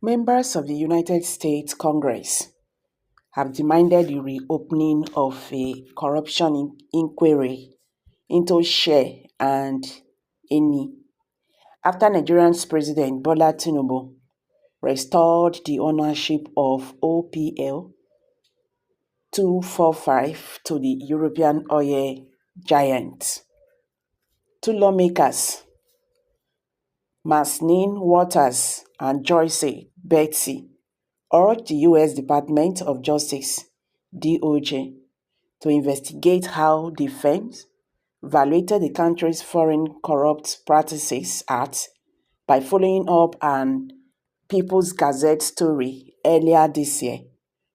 Members of the United States Congress have demanded the reopening of a corruption inquiry into Share and Eni after Nigeria's President Bola Tinubu restored the ownership of OPL 245 to the European oil giant. Two lawmakers, Maxine Waters and Joyce Betsy, urged the U.S. Department of Justice (DOJ) to investigate how the firms violated the country's Foreign Corrupt Practices Act by following up an People's Gazette story earlier this year,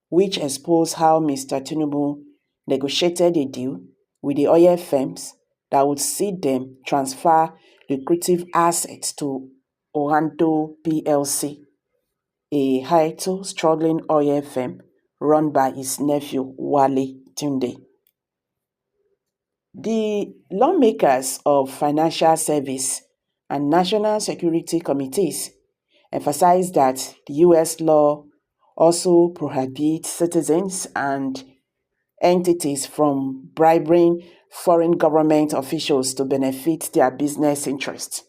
which exposed how Mr. Tinubu negotiated a deal with the oil firms that would see them transfer lucrative assets to Oando plc, a hitherto struggling oil firm run by his nephew Wale Tunde. The lawmakers of Financial Service and National Security Committees emphasized that the U.S. law also prohibits citizens and entities from bribing foreign government officials to benefit their business interests.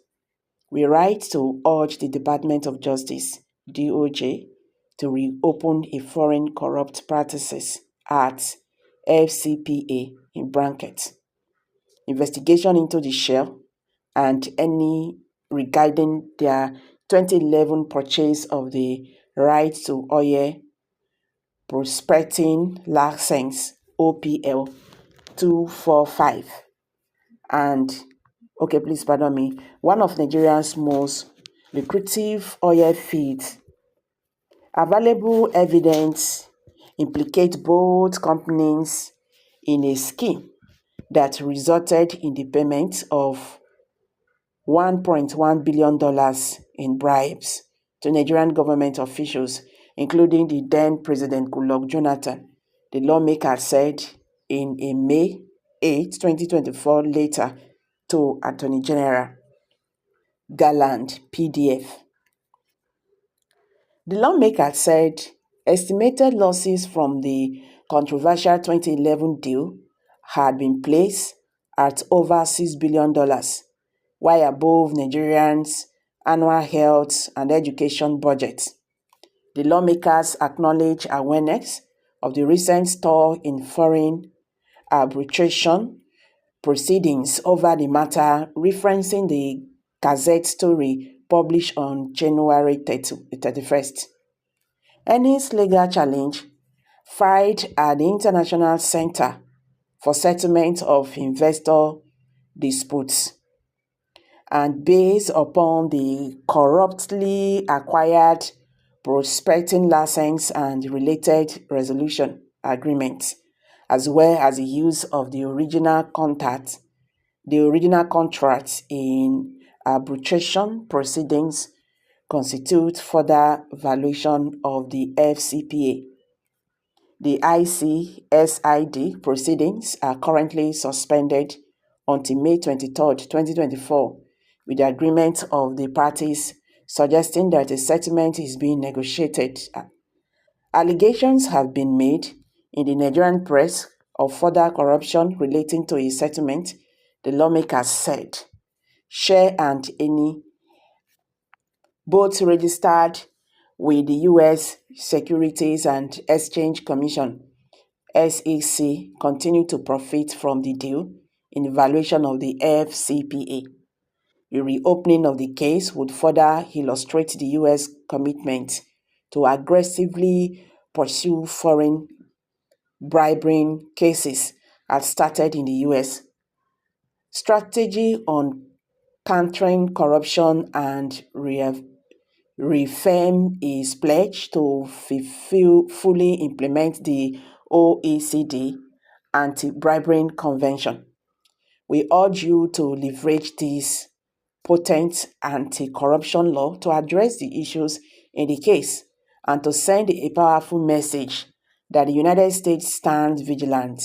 We write to urge the Department of Justice (DOJ) to reopen a Foreign Corrupt Practices Act (FCPA) in brackets investigation into the Shell and any regarding their 2011 purchase of the right to oil prospecting license OPL 245 and one of Nigeria's most lucrative oil fields. Available evidence implicates both companies in a scheme that resulted in the payment of $1.1 billion in bribes to Nigerian government officials, including the then President Goodluck Jonathan, the lawmaker said in a May 8, 2024 letter to Attorney General Garland, PDF. The lawmaker said estimated losses from the controversial 2011 deal had been placed at over $6 billion, while above Nigerians' annual health and education budgets. The lawmakers acknowledge awareness of the recent stall in foreign arbitration proceedings over the matter, referencing the Gazette story published on January 31st. Eni's legal challenge, filed at the International Center for Settlement of Investor Disputes, and based upon the corruptly acquired prospecting license and related resolution agreements, as well as the use of the original contract in arbitration proceedings, constitute further violation of the FCPA. The ICSID proceedings are currently suspended until May 23, 2024, with the agreement of the parties suggesting that a settlement is being negotiated. Allegations have been made in the Nigerian press of further corruption relating to a settlement, the lawmakers said. Share and Eni, both registered with the U.S. Securities and Exchange Commission (SEC), continue to profit from the deal in violation of the FCPA. A reopening of the case would further illustrate the U.S. commitment to aggressively pursue foreign bribery cases as started in the U.S. Strategy on countering corruption and reaffirm its pledge to fully implement the OECD Anti-Bribery Convention. We urge you to leverage this potent anti-corruption law to address the issues in the case and to send a powerful message that the United States stands vigilant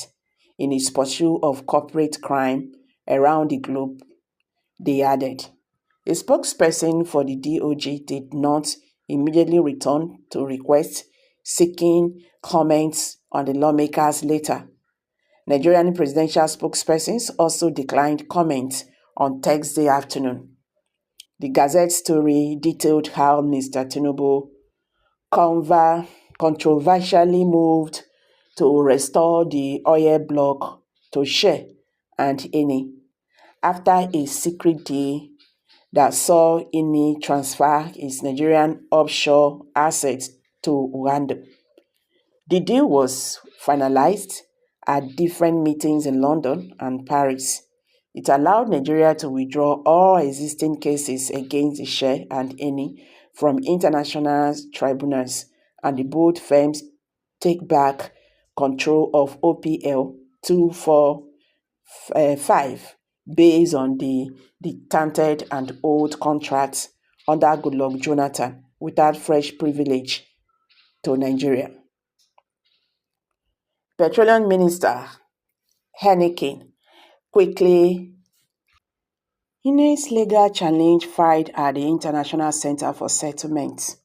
in its pursuit of corporate crime around the globe, they added. A spokesperson for the DOJ did not immediately returned to request seeking comments on the lawmakers later. Nigerian presidential spokespersons also declined comment on Thursday afternoon. The Gazette story detailed how Mr. Tinubu controversially moved to restore the oil block to Shell and Eni after a secret deal that saw Eni transfer its Nigerian offshore assets to Uganda. The deal was finalized at different meetings in London and Paris. It allowed Nigeria to withdraw all existing cases against the Shell and Eni from international tribunals, and the both firms take back control of OPL 245 based on the tainted and old contracts under Goodluck Jonathan without fresh privilege to Nigeria. Petroleum Minister Heineken quickly in its legal challenge filed at the International Center for Settlement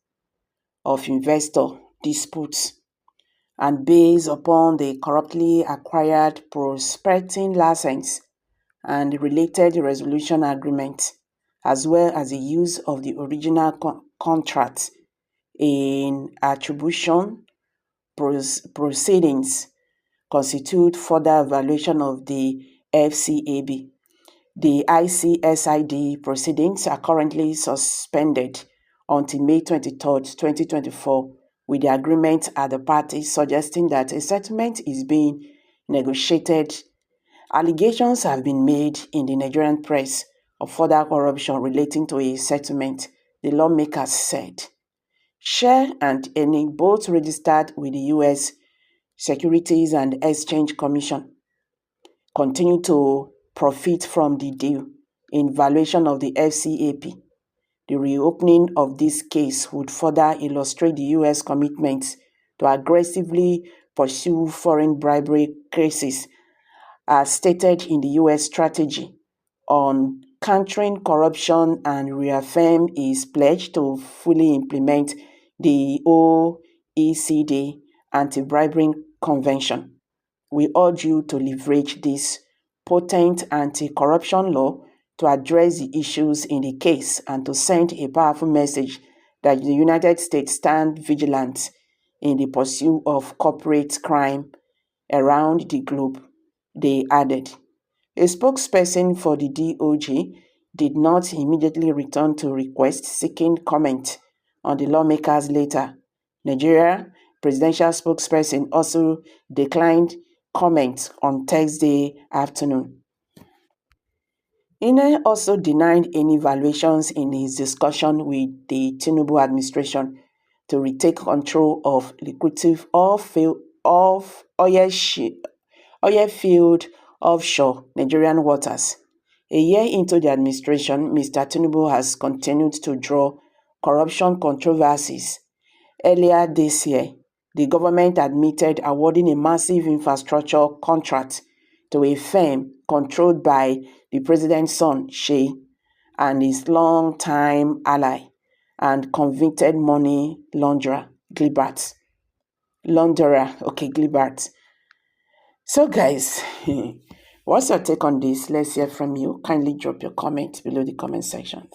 of Investor Disputes and based upon the corruptly acquired prospecting license and related resolution agreement, as well as the use of the original contract in attribution proceedings, constitute further violation of the FCAB. The ICSID proceedings are currently suspended until May 23, 2024, with the agreement at the parties suggesting that a settlement is being negotiated. Allegations have been made in the Nigerian press of further corruption relating to a settlement, the lawmakers said. Shell and Eni, both registered with the U.S. Securities and Exchange Commission, continue to profit from the deal in violation of the FCAP. The reopening of this case would further illustrate the U.S. commitment to aggressively pursue foreign bribery cases, as stated in the U.S. strategy on countering corruption, and reaffirm its pledge to fully implement the OECD Anti-Bribery Convention. We urge you to leverage this potent anti-corruption law to address the issues in the case and to send a powerful message that the United States stand vigilant in the pursuit of corporate crime around the globe, they added. A spokesperson for the DOJ did not immediately return to request seeking comment on the lawmakers later. Nigeria presidential spokesperson also declined comment on Thursday afternoon. Ine also denied any valuations in his discussion with the Tinubu administration to retake control of lucrative oil field offshore Nigerian waters. A year into the administration, Mr. Tinubu has continued to draw corruption controversies. Earlier this year, the government admitted awarding a massive infrastructure contract to a firm controlled by the president's son, Shey, and his long-time ally and convicted money launderer, Glibert. Glibert. So guys, what's your take on this? Let's hear from you. Kindly drop your comment below the comment section.